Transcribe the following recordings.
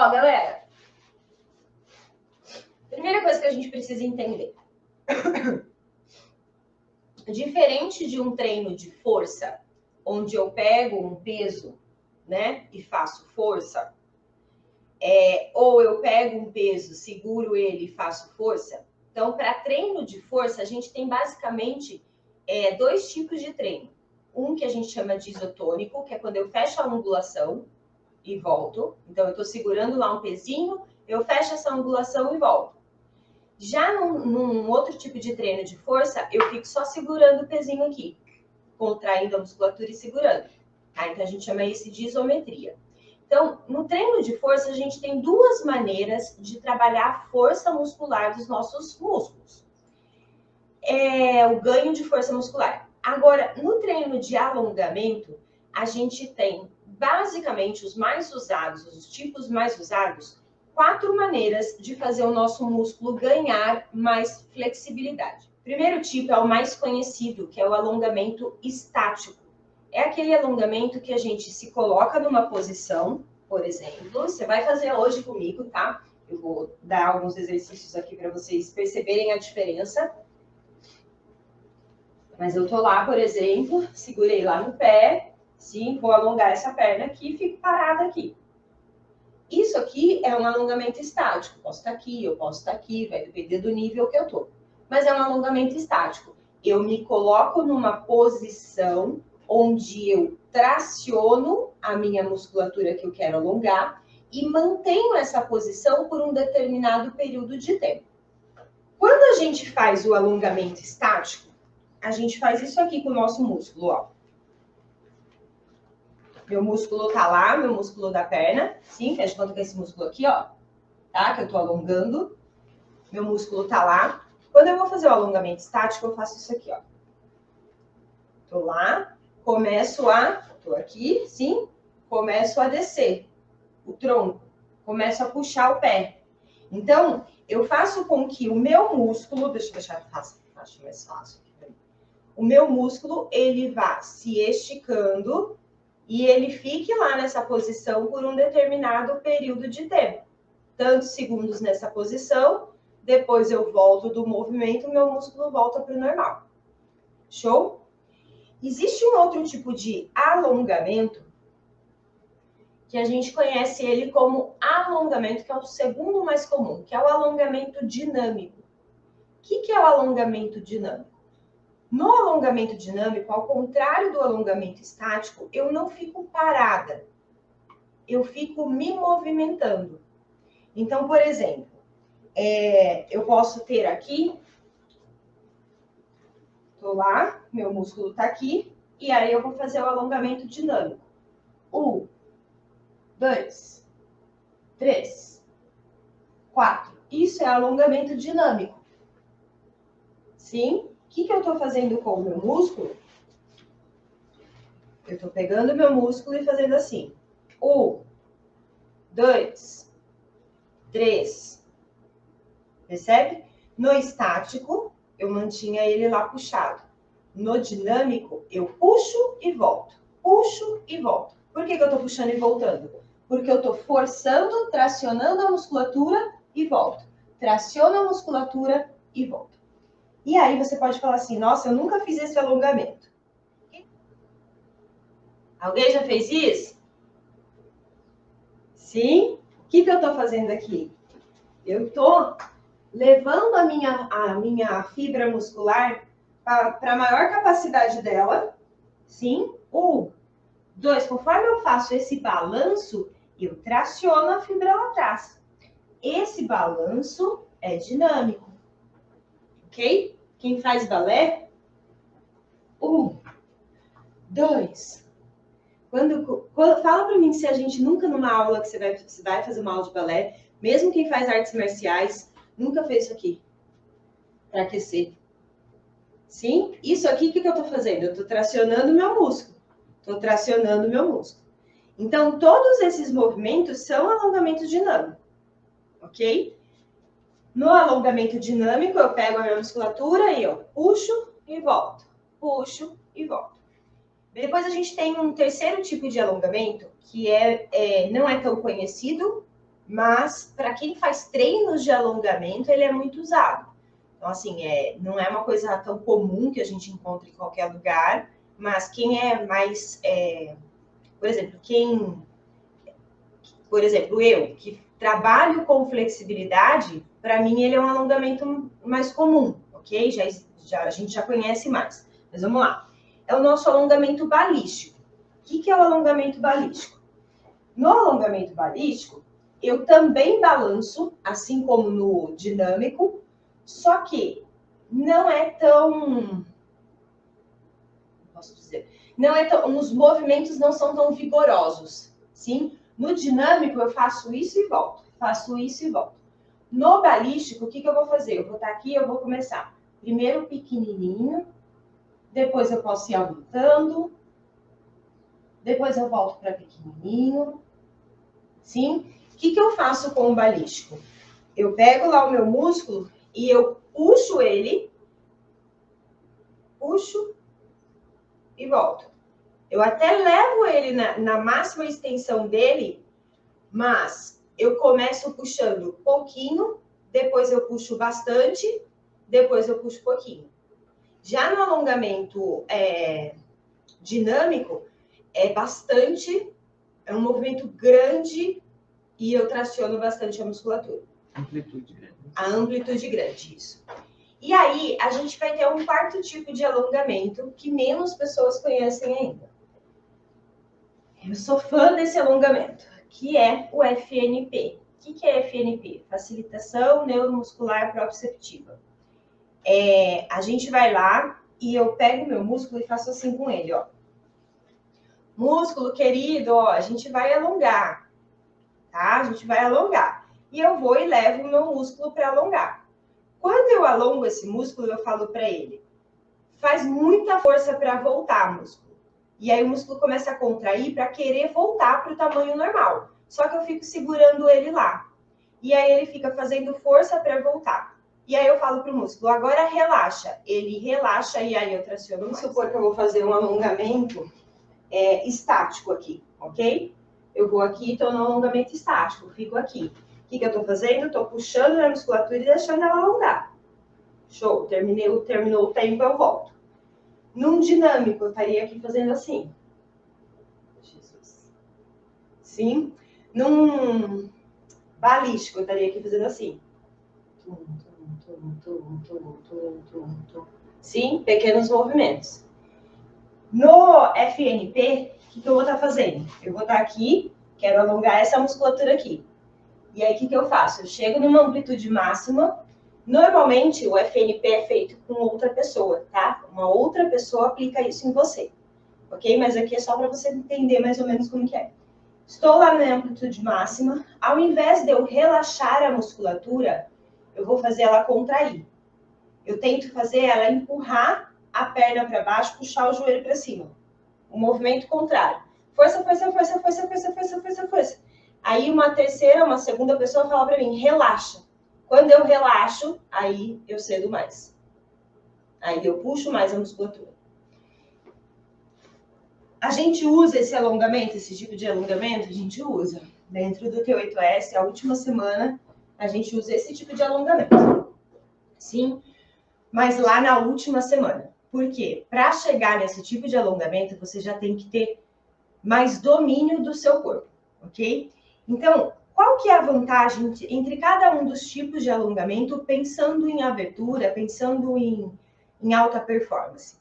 Ó, galera, primeira coisa que a gente precisa entender. Diferente de um treino de força, onde eu pego um peso, né, e faço força, ou eu pego um peso, seguro ele e faço força. Então, para treino de força, a gente tem basicamente dois tipos de treino. Um que a gente chama de isotônico, que é quando eu fecho a angulação e volto. Então, eu estou segurando lá um pezinho, eu fecho essa angulação e volto. Já num outro tipo de treino de força, eu fico só segurando o pezinho aqui, contraindo a musculatura e segurando. Tá? Então, a gente chama isso de isometria. Então, no treino de força, a gente tem duas maneiras de trabalhar a força muscular dos nossos músculos. O ganho de força muscular. Agora, no treino de alongamento, a gente tem, basicamente, os mais usados, os tipos mais usados, 4 maneiras de fazer o nosso músculo ganhar mais flexibilidade. O primeiro tipo é o mais conhecido, que é o alongamento estático. É aquele alongamento que a gente se coloca numa posição, por exemplo, você vai fazer hoje comigo, tá? Eu vou dar alguns exercícios aqui para vocês perceberem a diferença. Mas eu tô lá, por exemplo, segurei lá no pé, sim, vou alongar essa perna aqui e fico parada aqui. Isso aqui é um alongamento estático. Posso estar aqui, eu posso estar aqui, vai depender do nível que eu tô. Mas é um alongamento estático. Eu me coloco numa posição onde eu traciono a minha musculatura que eu quero alongar e mantenho essa posição por um determinado período de tempo. Quando a gente faz o alongamento estático, a gente faz isso aqui com o nosso músculo, ó. Meu músculo tá lá, meu músculo da perna, sim, faz de conta que esse músculo aqui, ó, tá? Que eu tô alongando. Meu músculo tá lá. Quando eu vou fazer o alongamento estático, eu faço isso aqui, ó. Tô lá, tô aqui, sim, começo a descer o tronco, começo a puxar o pé. Então, eu faço com que o meu músculo, deixa eu deixar fácil, acho mais fácil. O meu músculo, ele vá se esticando e ele fique lá nessa posição por um determinado período de tempo. Tantos segundos nessa posição, depois eu volto do movimento, meu músculo volta para o normal. Show? Existe um outro tipo de alongamento, que a gente conhece ele como alongamento, que é o segundo mais comum, que é o alongamento dinâmico. O que é o alongamento dinâmico? No alongamento dinâmico, ao contrário do alongamento estático, eu não fico parada. Eu fico me movimentando. Então, por exemplo, eu posso ter aqui, tô lá, meu músculo tá aqui, e aí eu vou fazer o alongamento dinâmico. 1, 2, 3, 4. Isso é alongamento dinâmico. Sim? O que eu estou fazendo com o meu músculo? Eu estou pegando o meu músculo e fazendo assim. 1, 2, 3. Percebe? No estático, eu mantinha ele lá puxado. No dinâmico, eu puxo e volto. Puxo e volto. Por que eu estou puxando e voltando? Porque eu estou forçando, tracionando a musculatura e volto. Traciono a musculatura e volto. E aí você pode falar assim, nossa, eu nunca fiz esse alongamento. Alguém já fez isso? Sim? O que eu estou fazendo aqui? Eu estou levando a minha fibra muscular para a maior capacidade dela. Sim? 1, 2, conforme eu faço esse balanço, eu traciono a fibra lá atrás. Esse balanço é dinâmico. Ok? Quem faz balé? 1, 2. Fala para mim se a gente nunca numa aula que você vai fazer uma aula de balé, mesmo quem faz artes marciais, nunca fez isso aqui para aquecer. Sim? Isso aqui, o que eu estou fazendo? Eu estou tracionando meu músculo. Estou tracionando meu músculo. Então, todos esses movimentos são alongamento dinâmico. Ok? No alongamento dinâmico, eu pego a minha musculatura e eu puxo e volto. Puxo e volto. Depois a gente tem um terceiro tipo de alongamento, que não é tão conhecido, mas para quem faz treinos de alongamento, ele é muito usado. Então, assim, não é uma coisa tão comum que a gente encontra em qualquer lugar, mas quem é mais, por exemplo, eu, que trabalho com flexibilidade, para mim ele é um alongamento mais comum, ok? A gente já conhece mais. Mas vamos lá. É o nosso alongamento balístico. O que é o alongamento balístico? No alongamento balístico, eu também balanço, assim como no dinâmico, só que não é tão... Posso dizer? Não é tão, os movimentos não são tão vigorosos, sim? No dinâmico, eu faço isso e volto. Faço isso e volto. No balístico, o que eu vou fazer? Eu vou estar aqui, eu vou começar. Primeiro pequenininho, depois eu posso ir aumentando, depois eu volto para pequenininho, sim? O que eu faço com o balístico? Eu pego lá o meu músculo e eu puxo ele, puxo e volto. Eu até levo ele na máxima extensão dele, mas eu começo puxando pouquinho, depois eu puxo bastante, depois eu puxo pouquinho. Já no alongamento dinâmico, é um movimento grande e eu traciono bastante a musculatura. Amplitude grande. A amplitude grande, isso. E aí, a gente vai ter um quarto tipo de alongamento que menos pessoas conhecem ainda. Eu sou fã desse alongamento, que é o FNP. O que é FNP? Facilitação neuromuscular proprioceptiva. A gente vai lá e eu pego meu músculo e faço assim com ele, ó. Músculo querido, ó, a gente vai alongar, tá? A gente vai alongar. E eu vou e levo o meu músculo para alongar. Quando eu alongo esse músculo, eu falo para ele, faz muita força para voltar, músculo. E aí o músculo começa a contrair para querer voltar para o tamanho normal. Só que eu fico segurando ele lá. E aí ele fica fazendo força para voltar. E aí eu falo para o músculo, agora relaxa. Ele relaxa e aí eu traciono. Vamos supor que eu vou fazer um alongamento estático aqui, ok? Eu vou aqui e estou no alongamento estático, fico aqui. O que eu estou fazendo? Estou puxando a musculatura e deixando ela alongar. Show, terminou o tempo, eu volto. Num dinâmico, eu estaria aqui fazendo assim. Jesus. Sim? Num balístico, eu estaria aqui fazendo assim. Sim? Pequenos movimentos. No FNP, o que eu vou estar fazendo? Eu vou estar aqui, quero alongar essa musculatura aqui. E aí, o que eu faço? Eu chego numa amplitude máxima. Normalmente, o FNP é feito com outra pessoa, tá? Uma outra pessoa aplica isso em você, ok? Mas aqui é só para você entender mais ou menos como que é. Estou lá na amplitude máxima. Ao invés de eu relaxar a musculatura, eu vou fazer ela contrair. Eu tento fazer ela empurrar a perna para baixo, puxar o joelho para cima. O movimento contrário. Força, força, força, força, força, força, força, força. Aí uma segunda pessoa fala para mim, relaxa. Quando eu relaxo, aí eu cedo mais. Aí eu puxo mais a musculatura. A gente usa esse alongamento, esse tipo de alongamento? A gente usa. Dentro do T8S, a última semana, a gente usa esse tipo de alongamento. Sim, mas lá na última semana. Por quê? Para chegar nesse tipo de alongamento, você já tem que ter mais domínio do seu corpo, ok? Então, qual que é a vantagem entre cada um dos tipos de alongamento, pensando em abertura, pensando em alta performance?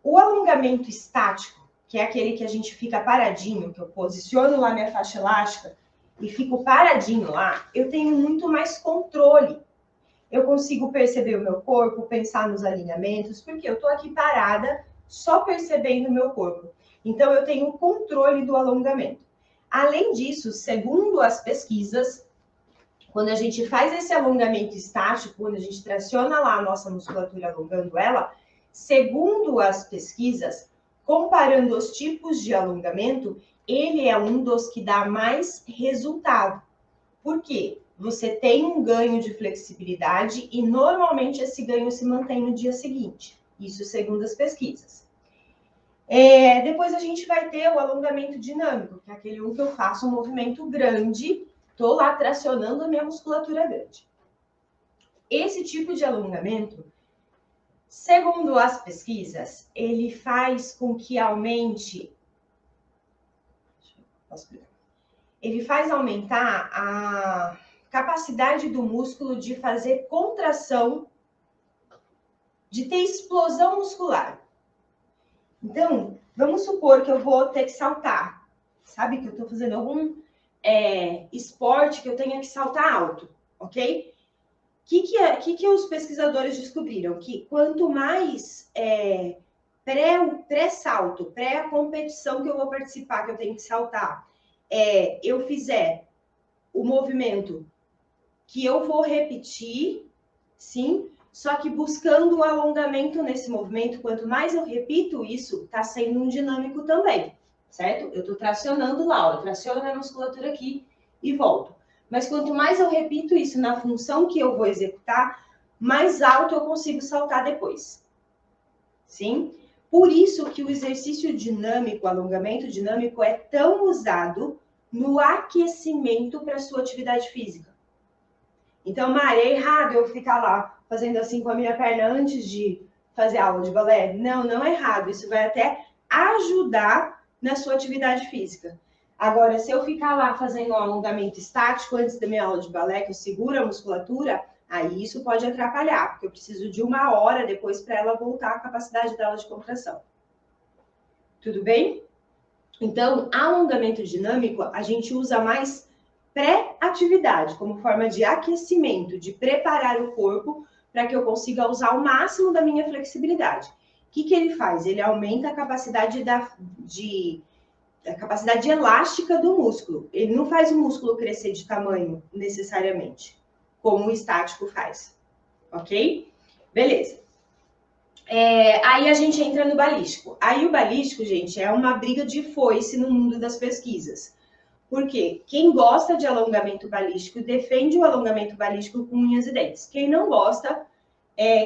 O alongamento estático, que é aquele que a gente fica paradinho, que eu posiciono lá minha faixa elástica e fico paradinho lá, eu tenho muito mais controle. Eu consigo perceber o meu corpo, pensar nos alinhamentos, porque eu estou aqui parada, só percebendo o meu corpo. Então, eu tenho controle do alongamento. Além disso, segundo as pesquisas, quando a gente faz esse alongamento estático, quando a gente traciona lá a nossa musculatura alongando ela, segundo as pesquisas, comparando os tipos de alongamento, ele é um dos que dá mais resultado. Por quê? Você tem um ganho de flexibilidade e normalmente esse ganho se mantém no dia seguinte. Isso segundo as pesquisas. Depois a gente vai ter o alongamento dinâmico, que é aquele que eu faço um movimento grande Estou lá tracionando a minha musculatura grande. Esse tipo de alongamento, segundo as pesquisas, ele faz com que aumente... Ele faz aumentar a capacidade do músculo de fazer contração, de ter explosão muscular. Então, vamos supor que eu vou ter que saltar. Sabe que eu estou fazendo algum esporte que eu tenha que saltar alto, ok? O que os pesquisadores descobriram? Que quanto mais pré-salto, pré-competição que eu vou participar, que eu tenho que saltar, eu fizer o movimento que eu vou repetir, sim, só que buscando o alongamento nesse movimento, quanto mais eu repito isso, está sendo um dinâmico também, certo? Eu estou tracionando lá, eu traciono minha musculatura aqui e volto. Mas quanto mais eu repito isso na função que eu vou executar, mais alto eu consigo saltar depois. Sim? Por isso que o exercício dinâmico, o alongamento dinâmico, é tão usado no aquecimento para a sua atividade física. Então, Mari, é errado eu ficar lá fazendo assim com a minha perna antes de fazer aula de balé? Não, não é errado. Isso vai até ajudar na sua atividade física. Agora, se eu ficar lá fazendo um alongamento estático antes da minha aula de balé, que eu seguro a musculatura, aí isso pode atrapalhar, porque eu preciso de 1 hora depois para ela voltar à capacidade dela de contração. Tudo bem? Então, alongamento dinâmico, a gente usa mais pré-atividade, como forma de aquecimento, de preparar o corpo para que eu consiga usar o máximo da minha flexibilidade. O que ele faz? Ele aumenta a capacidade capacidade elástica do músculo. Ele não faz o músculo crescer de tamanho, necessariamente, como o estático faz. Ok? Beleza. Aí a gente entra no balístico. Aí o balístico, gente, é uma briga de foice no mundo das pesquisas. Por quê? Quem gosta de alongamento balístico defende o alongamento balístico com unhas e dentes. Quem não gosta,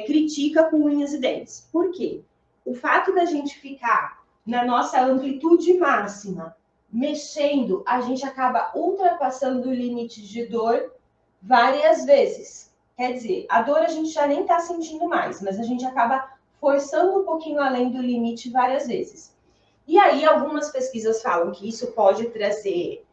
critica com unhas e dentes. Por quê? O fato da gente ficar na nossa amplitude máxima, mexendo, a gente acaba ultrapassando o limite de dor várias vezes. Quer dizer, a dor a gente já nem está sentindo mais, mas a gente acaba forçando um pouquinho além do limite várias vezes. E aí, algumas pesquisas falam que isso pode trazer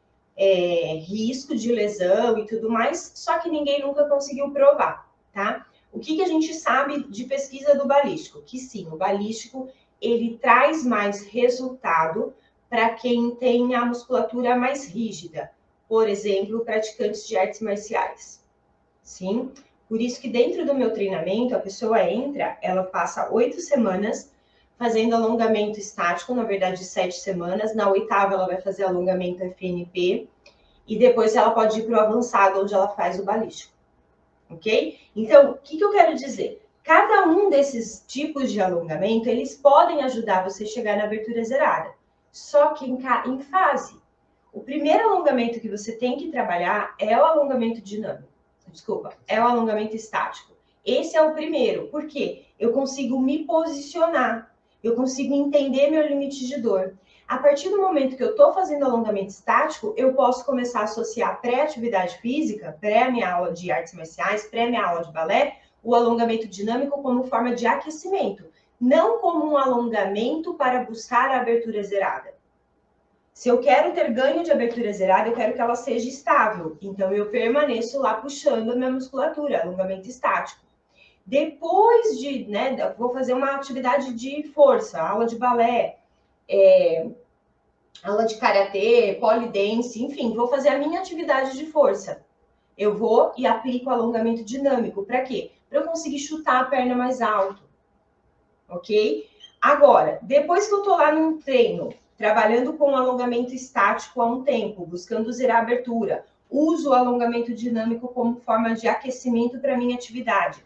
risco de lesão e tudo mais, só que ninguém nunca conseguiu provar, tá? O que a gente sabe de pesquisa do balístico? Que sim, o balístico, ele traz mais resultado para quem tem a musculatura mais rígida. Por exemplo, praticantes de artes marciais. Sim? Por isso que dentro do meu treinamento, a pessoa entra, ela passa 8 semanas fazendo alongamento estático, na verdade 7 semanas. Na 8ª ela vai fazer alongamento FNP e depois ela pode ir para o avançado, onde ela faz o balístico. Ok? Então, o que eu quero dizer? Cada um desses tipos de alongamento, eles podem ajudar você a chegar na abertura zerada. Só que em fase. O primeiro alongamento que você tem que trabalhar é o alongamento dinâmico. Desculpa, é o alongamento estático. Esse é o primeiro, porque eu consigo me posicionar, eu consigo entender meu limite de dor. A partir do momento que eu estou fazendo alongamento estático, eu posso começar a associar pré-atividade física, pré-minha aula de artes marciais, pré-minha aula de balé, o alongamento dinâmico como forma de aquecimento, não como um alongamento para buscar a abertura zerada. Se eu quero ter ganho de abertura zerada, eu quero que ela seja estável. Então, eu permaneço lá puxando a minha musculatura, alongamento estático. Depois de, vou fazer uma atividade de força, aula de balé, aula de karatê, polidense, enfim, vou fazer a minha atividade de força. Eu vou e aplico alongamento dinâmico. Para quê? Para eu conseguir chutar a perna mais alto. Ok? Agora, depois que eu tô lá num treino, trabalhando com alongamento estático há um tempo, buscando zerar a abertura, uso o alongamento dinâmico como forma de aquecimento para minha atividade.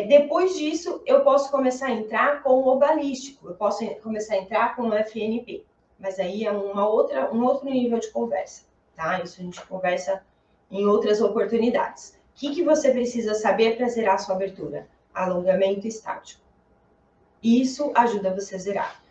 Depois disso, eu posso começar a entrar com o balístico, eu posso começar a entrar com o FNP, mas aí é um outro nível de conversa, tá? Isso a gente conversa em outras oportunidades. O que você precisa saber para zerar a sua abertura? Alongamento estático. Isso ajuda você a zerar.